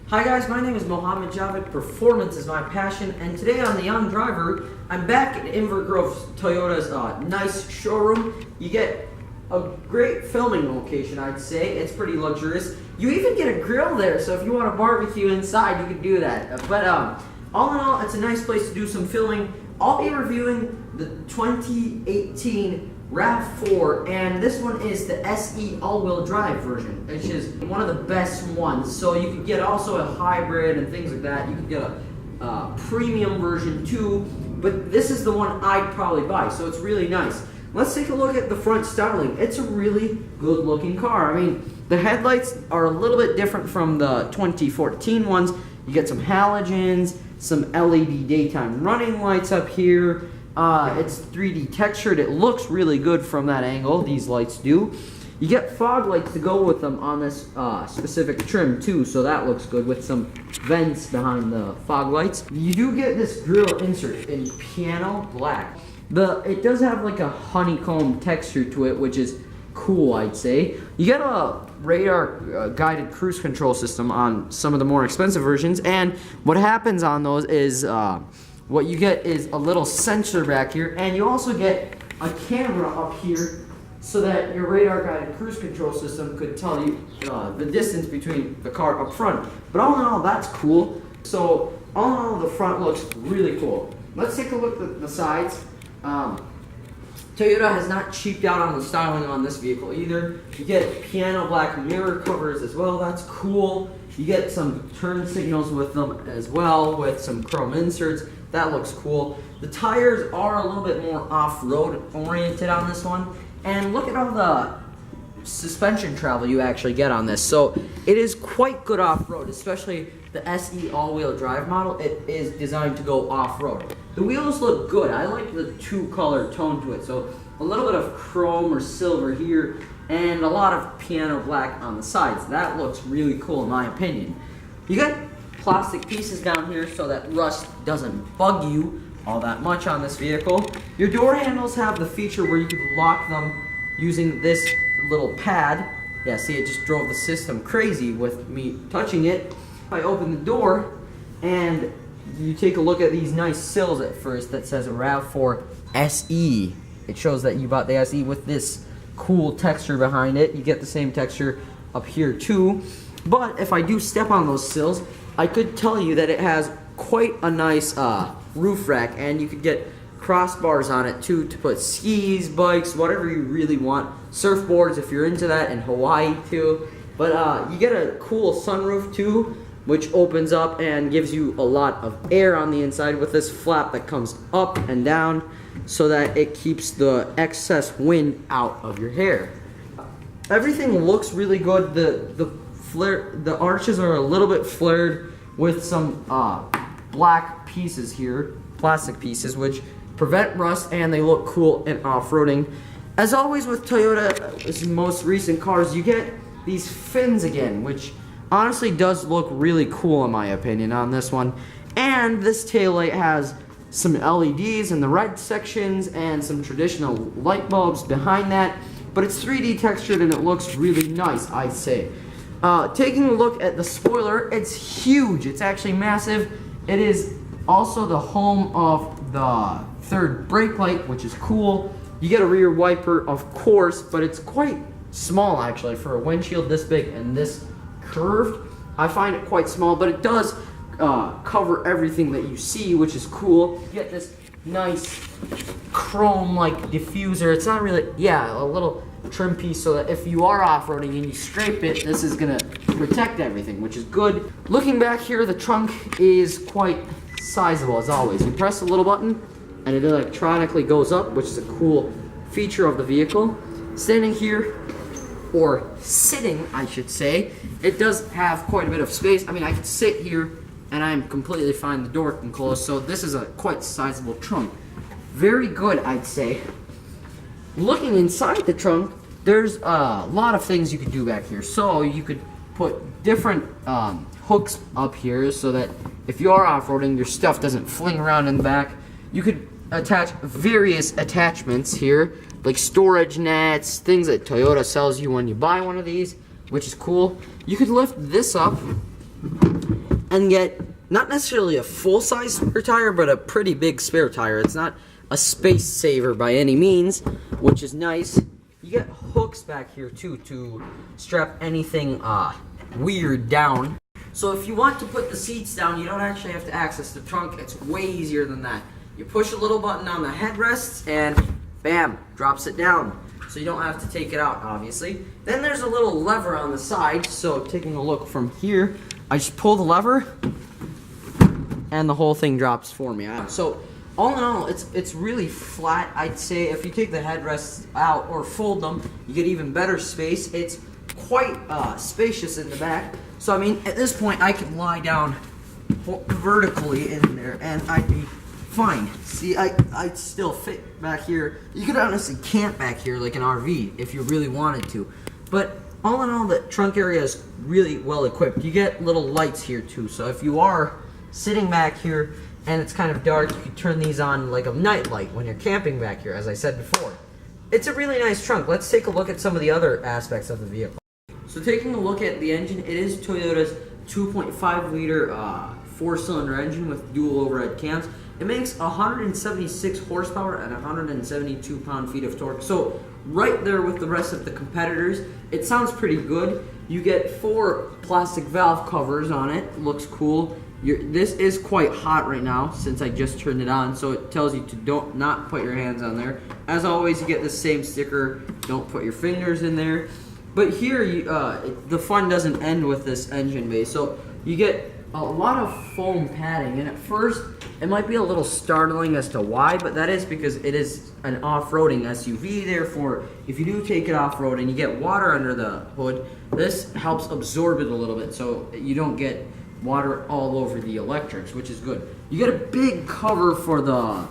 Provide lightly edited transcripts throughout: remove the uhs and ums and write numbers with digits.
Hi guys, my name is Mohammad. Javid. Performance is my passion, and today on The Young Driver, I'm back at Inver Grove Toyota's nice showroom. You get a great filming location, I'd say. It's pretty luxurious. You even get a grill there, so if you want to barbecue inside, you can do that. But all in all, it's a nice place to do some filming. I'll be reviewing the 2018 Rav4, and this one is the SE all-wheel drive version, which is one of the best ones. So you could get also a hybrid and things like that. You could get a premium version too, but this is the one I'd probably buy, so it's really nice. Let's take a look at the front styling. It's a really good looking car. I mean, the headlights are a little bit different from the 2014 ones. You get some halogens, some LED daytime running lights up here. It's 3D textured. It looks really good from that angle. These lights do. You get fog lights to go with them on this specific trim too, so that looks good with some vents behind the fog lights. You do get this grille insert in piano black. It does have like a honeycomb texture to it, which is cool, I'd say. You get a radar guided cruise control system on some of the more expensive versions, and what happens on those is what you get is a little sensor back here, and you also get a camera up here so that your radar guided cruise control system could tell you the distance between the car up front. But all in all, that's cool. So all in all, the front looks really cool. Let's take a look at the sides. Toyota has not cheaped out on the styling on this vehicle either. You get piano black mirror covers as well. That's cool. You get some turn signals with them as well, with some chrome inserts. That looks cool. The tires are a little bit more off-road oriented on this one. And look at all the suspension travel you actually get on this. So it is quite good off-road, especially the SE all-wheel drive model. It is designed to go off-road. The wheels look good. I like the two-color tone to it. So a little bit of chrome or silver here and a lot of piano black on the sides. That looks really cool in my opinion. You got plastic pieces down here so that rust doesn't bug you all that much on this vehicle. Your door handles have the feature where you can lock them using this little pad. Yeah, see, it just drove the system crazy with me touching it. I open the door and you take a look at these nice sills at first that says Rav4 SE. It shows that you bought the SE with this cool texture behind it. You get the same texture up here too. But if I do step on those sills, I could tell you that it has quite a nice roof rack, and you could get crossbars on it too to put skis, bikes, whatever you really want. Surfboards if you're into that, in Hawaii too. But you get a cool sunroof too, which opens up and gives you a lot of air on the inside with this flap that comes up and down so that it keeps the excess wind out of your hair. Everything looks really good. The arches are a little bit flared with some black pieces here, plastic pieces, which prevent rust, and they look cool in off-roading. As always with Toyota's most recent cars, you get these fins again, which honestly does look really cool in my opinion on this one. And this taillight has some LEDs in the red sections and some traditional light bulbs behind that, but it's 3D textured and it looks really nice, I'd say. Taking a look at the spoiler, it's huge. It's actually massive. It is also the home of the third brake light, which is cool. You get a rear wiper, of course, but it's quite small actually for a windshield this big and this curved. I find it quite small, but it does cover everything that you see, which is cool. You get this nice chrome-like diffuser. It's not really, yeah, a little trim piece so that if you are off-roading and you scrape it, this is gonna protect everything, which is good. Looking back here, the trunk is quite sizable as always. You press the little button and it electronically goes up, which is a cool feature of the vehicle. Standing here, or sitting I should say, it does have quite a bit of space. I mean, I could sit here and I'm completely fine. The door can close, so this is a quite sizable trunk. Very good, I'd say. Looking inside the trunk, there's a lot of things you could do back here. So you could put different hooks up here so that if you are off-roading, your stuff doesn't fling around in the back. You could attach various attachments here, like storage nets, things that Toyota sells you when you buy one of these, which is cool. You could lift this up and get not necessarily a full-size spare tire, but a pretty big spare tire. It's not a space saver by any means, which is nice. You get hooks back here too to strap anything weird down. So if you want to put the seats down, you don't actually have to access the trunk. It's way easier than that. You push a little button on the headrests and bam, drops it down. So you don't have to take it out, obviously. Then there's a little lever on the side. So taking a look from here, I just pull the lever and the whole thing drops for me. So all in all, it's really flat. I'd say if you take the headrests out or fold them, you get even better space. It's quite spacious in the back. So I mean, at this point, I can lie down vertically in there and I'd be fine. See, I'd still fit back here. You could honestly camp back here like an RV if you really wanted to. But all in all, the trunk area is really well equipped. You get little lights here too. So if you are sitting back here and it's kind of dark, you can turn these on like a night light when you're camping back here, as I said before. It's a really nice trunk. Let's take a look at some of the other aspects of the vehicle. So taking a look at the engine, it is Toyota's 2.5 liter 4-cylinder engine with dual overhead cams. It makes 176 horsepower and 172 pound-feet of torque. So right there with the rest of the competitors, it sounds pretty good. You get 4 plastic valve covers on it. Looks cool. This is quite hot right now since I just turned it on, so it tells you to not put your hands on there. As always, you get the same sticker, don't put your fingers in there. But here, the fun doesn't end with this engine bay. So you get a lot of foam padding, and at first it might be a little startling as to why, but that is because it is an off-roading SUV. Therefore, if you do take it off-road and you get water under the hood, this helps absorb it a little bit so you don't get water all over the electrics, which is good. You get a big cover for the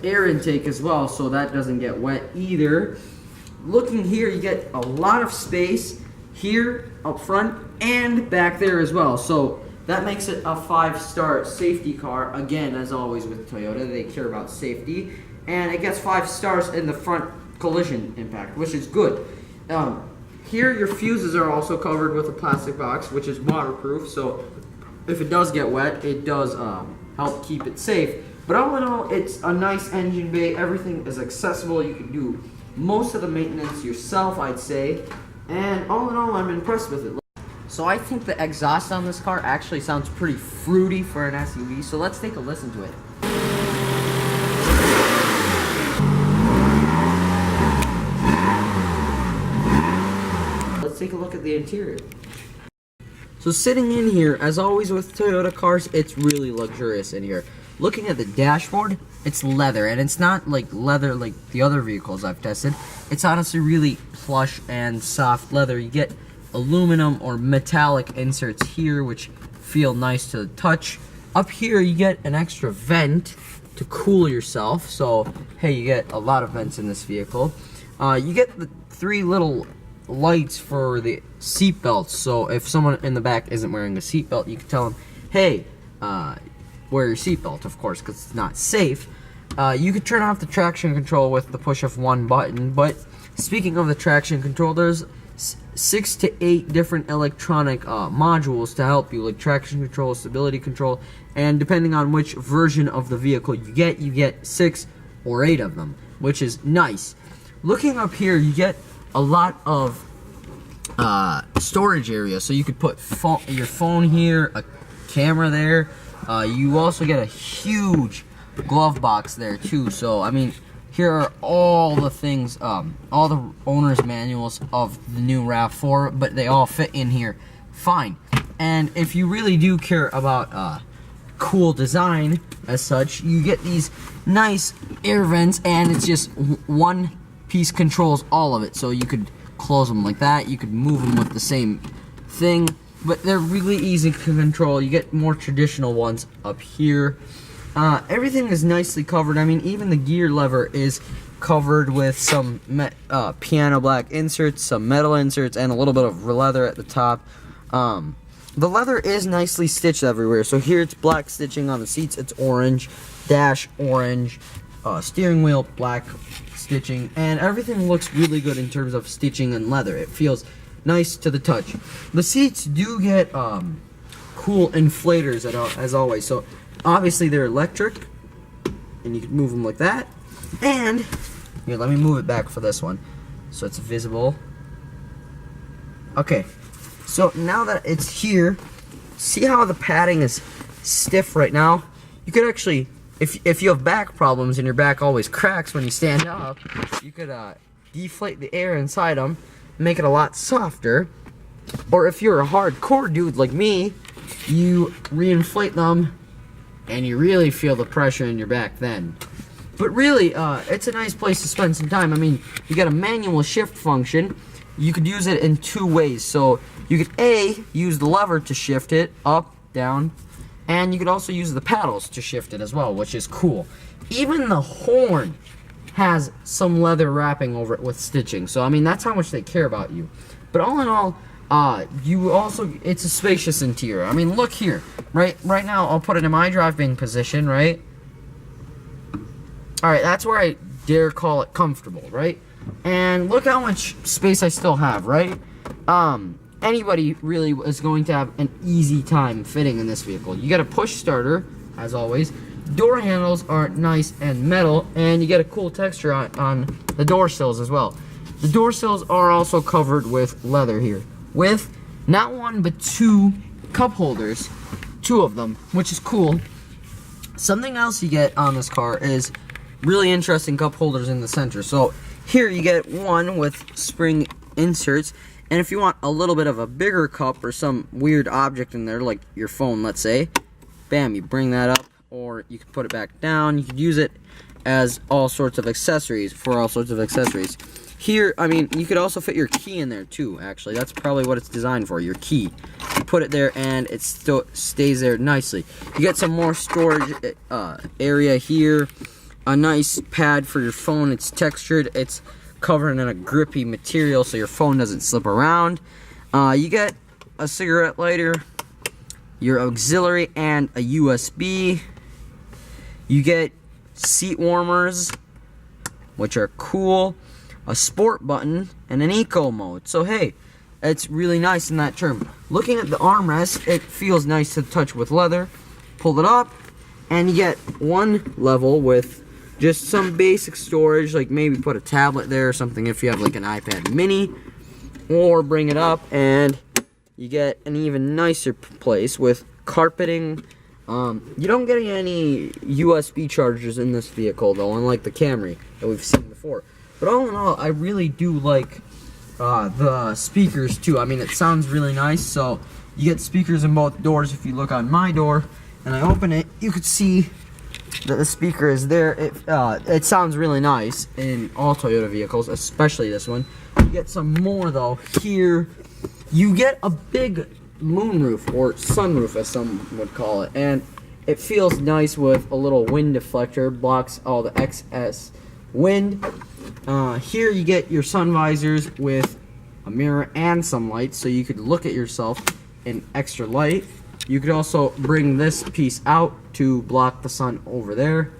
air intake as well, so that doesn't get wet either. Looking here, you get a lot of space here up front and back there as well. So that makes it a 5-star safety car. Again, as always with Toyota, they care about safety. And it gets 5 stars in the front collision impact, which is good. Here, your fuses are also covered with a plastic box, which is waterproof. So if it does get wet, it does help keep it safe. But all in all, it's a nice engine bay. Everything is accessible. You can do most of the maintenance yourself, I'd say. And all in all, I'm impressed with it. So I think the exhaust on this car actually sounds pretty fruity for an SUV. So let's take a listen to it. Let's take a look at the interior. So sitting in here, as always with Toyota cars, it's really luxurious in here. Looking at the dashboard, it's leather, and it's not like leather like the other vehicles I've tested. It's honestly really plush and soft leather. You get aluminum or metallic inserts here, which feel nice to the touch. Up here, you get an extra vent to cool yourself. So, hey, you get a lot of vents in this vehicle. You get the 3 little lights for the seat belts. So if someone in the back isn't wearing a seat belt, you can tell them, hey, wear your seatbelt, of course, because it's not safe. You could turn off the traction control with the push of 1 button, but speaking of the traction control, there's 6 to 8 different electronic modules to help you, like traction control, stability control, and depending on which version of the vehicle you get 6 or 8 of them, which is nice. Looking up here, you get a lot of storage area, so you could put your phone here, a camera there. You also get a huge glove box there too. So I mean, here are all the things, all the owner's manuals of the new Rav4, but they all fit in here fine. And if you really do care about cool design as such, you get these nice air vents, and it's just one piece controls all of it. So you could close them like that, you could move them with the same thing, but they're really easy to control. You get more traditional ones up here. Everything is nicely covered. I mean, even the gear lever is covered with some piano black inserts, some metal inserts, and a little bit of leather at the top. The leather is nicely stitched everywhere. So here it's black stitching on the seats, it's orange, dash orange, steering wheel black stitching, and everything looks really good in terms of stitching and leather. It feels nice to the touch. The seats do get cool inflators as always. So obviously they're electric, and you can move them like that. And here, let me move it back for this one, so it's visible. Okay, so now that it's here, see how the padding is stiff right now? You could actually, if you have back problems and your back always cracks when you stand up, you could deflate the air inside them, make it a lot softer. Or if you're a hardcore dude like me, you reinflate them and you really feel the pressure in your back then. But really, it's a nice place to spend some time. I mean, you got a manual shift function. You could use it in two ways. So you could A, use the lever to shift it up, down, and you could also use the paddles to shift it as well, which is cool. Even the horn has some leather wrapping over it with stitching. So I mean, that's how much they care about you. But all in all, it's a spacious interior. I mean, look here. Right now, I'll put it in my driving position, right? Alright, that's where I dare call it comfortable, right? And look how much space I still have, right? Anybody really is going to have an easy time fitting in this vehicle. You get a push starter, as always. Door handles are nice and metal, and you get a cool texture on the door sills as well. The door sills are also covered with leather here, with not one but two cup holders, two of them, which is cool. Something else you get on this car is really interesting cup holders in the center. So here you get one with spring inserts, and if you want a little bit of a bigger cup or some weird object in there, like your phone, let's say, bam, you bring that up, or you can put it back down. You could use it as all sorts of accessories, for all sorts of accessories. Here, I mean, you could also fit your key in there too, actually. That's probably what it's designed for, your key. You put it there and it still stays there nicely. You get some more storage area here. A nice pad for your phone. It's textured. It's covered in a grippy material so your phone doesn't slip around. You get a cigarette lighter, your auxiliary, and a USB. You get seat warmers, which are cool, a sport button, and an eco mode. So hey, it's really nice in that term. Looking at the armrest, it feels nice to touch with leather. Pull it up, and you get one level with just some basic storage, like maybe put a tablet there or something if you have like an iPad mini, or bring it up and you get an even nicer place with carpeting. You don't get any USB chargers in this vehicle though, unlike the Camry that we've seen before. But all in all, I really do like the speakers too. I mean, it sounds really nice. So you get speakers in both doors. If you look on my door and I open it, you could see that the speaker is there. It sounds really nice in all Toyota vehicles, especially this one. You get some more though here. You get a big moonroof, or sunroof as some would call it, and it feels nice with a little wind deflector, blocks all the excess wind. Here you get your sun visors with a mirror and some lights, so you could look at yourself in extra light. You could also bring this piece out to block the sun over there.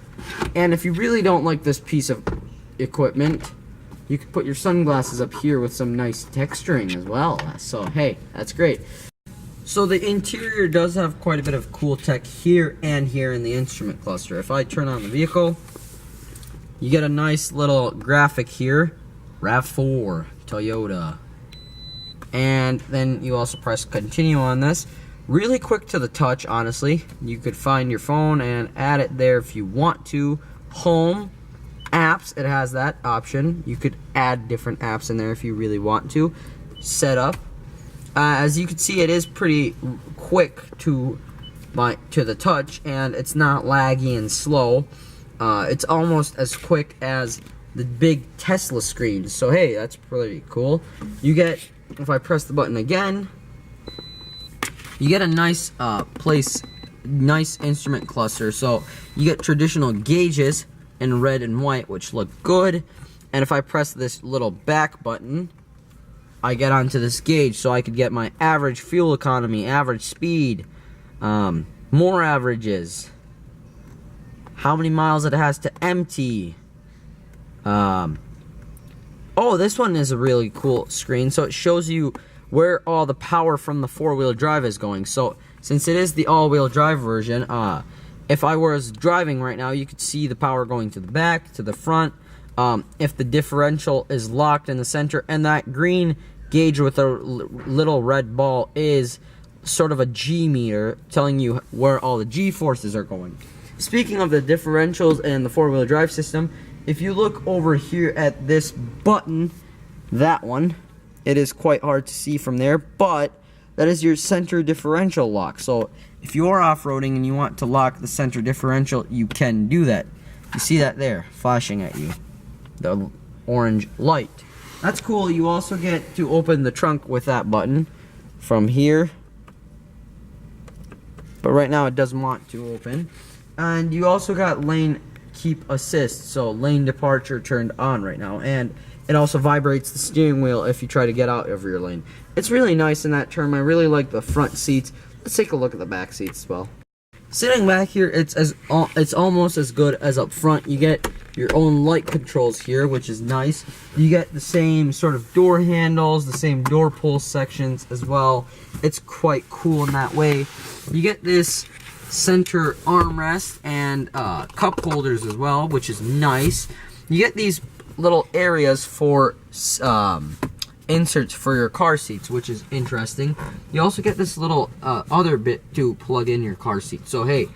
And if you really don't like this piece of equipment, you could put your sunglasses up here with some nice texturing as well. So hey, that's great. So the interior does have quite a bit of cool tech here and here in the instrument cluster. If I turn on the vehicle, you get a nice little graphic here, Rav4, Toyota. And then you also press continue on this. Really quick to the touch, honestly. You could find your phone and add it there if you want to. Home, apps, it has that option. You could add different apps in there if you really want to. Setup. As you can see, it is pretty quick to the touch, and it's not laggy and slow. It's almost as quick as the big Tesla screens. So hey, that's pretty cool. You get, if I press the button again, you get a nice nice instrument cluster. So you get traditional gauges in red and white, which look good. And if I press this little back button, I get onto this gauge, so I could get my average fuel economy, average speed, more averages, how many miles it has to empty. Oh, this one is a really cool screen. So it shows you where all the power from the four-wheel drive is going. So since it is the all-wheel drive version, if I was driving right now, you could see the power going to the back, to the front. If the differential is locked in the center, and that green gauge with a little red ball is sort of a G meter telling you where all the G forces are going. Speaking of the differentials and the four-wheel drive system, if you look over here at this button, that one, it is quite hard to see from there, but that is your center differential lock. So if you are off-roading and you want to lock the center differential, you can do that. You see that there, flashing at you, the orange light. That's cool. You also get to open the trunk with that button from here, but right now it doesn't want to open. And you also got lane keep assist, so lane departure turned on right now, and it also vibrates the steering wheel if you try to get out of your lane. It's really nice in that term. I really like the front seats. Let's take a look at the back seats as well. Sitting back here, it's almost as good as up front. You get your own light controls here, which is nice. You get the same sort of door handles, the same door pull sections as well. It's quite cool in that way. You get this center armrest and cup holders as well, which is nice. You get these little areas for inserts for your car seats, which is interesting. You also get this little other bit to plug in your car seat. So hey,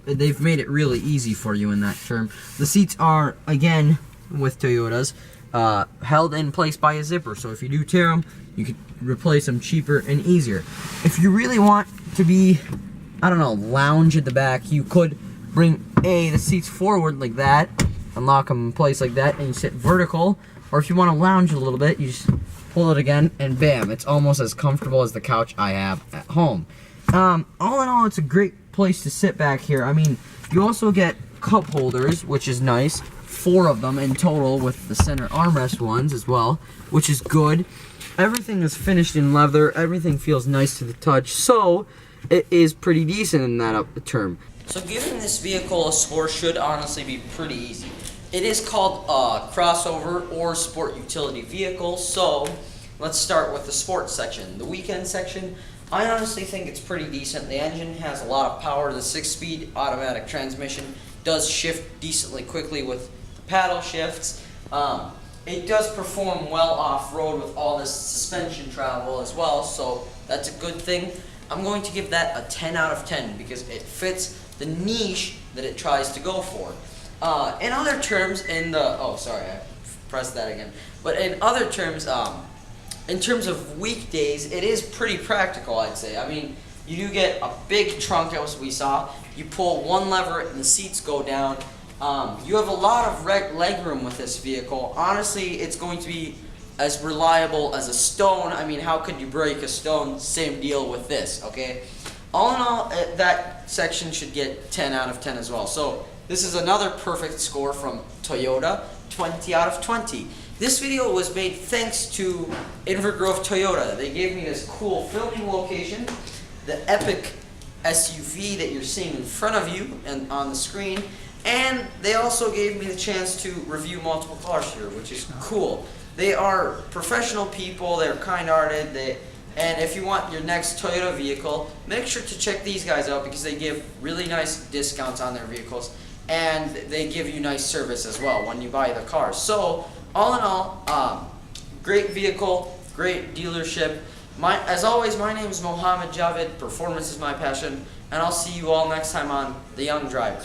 they've made it really easy for you in that term. The seats are, again, with Toyotas, held in place by a zipper. So if you do tear them, you can replace them cheaper and easier. If you really want to be, I don't know, lounge at the back, you could bring the seats forward like that and lock them in place like that, and you sit vertical. Or if you want to lounge a little bit, you just pull it again, and bam, it's almost as comfortable as the couch I have at home. All in all, it's a great place to sit back here. I mean, you also get cup holders, which is nice. 4 of them in total with the center armrest ones as well, which is good. Everything is finished in leather. Everything feels nice to the touch, so it is pretty decent in that term. So giving this vehicle a score should honestly be pretty easy. It is called a crossover or sport utility vehicle, so let's start with the sports section. The weekend section, I honestly think it's pretty decent. The engine has a lot of power. The 6-speed automatic transmission does shift decently quickly with the paddle shifts. It does perform well off-road with all this suspension travel as well, so that's a good thing. I'm going to give that a 10 out of 10 because it fits the niche that it tries to go for. In other terms, I pressed that again. But in other terms, in terms of weekdays, it is pretty practical, I'd say. I mean, you do get a big trunk, as we saw. You pull one lever and the seats go down. You have a lot of leg room with this vehicle. Honestly, it's going to be as reliable as a stone. I mean, how could you break a stone? Same deal with this, okay? All in all, that section should get 10 out of 10 as well. So this is another perfect score from Toyota, 20 out of 20. This video was made thanks to Invergrove Toyota. They gave me this cool filming location, the epic SUV that you're seeing in front of you and on the screen, and they also gave me the chance to review multiple cars here, which is cool. They are professional people, they're kind-hearted, and if you want your next Toyota vehicle, make sure to check these guys out because they give really nice discounts on their vehicles, and they give you nice service as well when you buy the car. So, all in all, great vehicle, great dealership. As always, my name is Mohammad Javid. Performance is my passion, and I'll see you all next time on The Young Driver.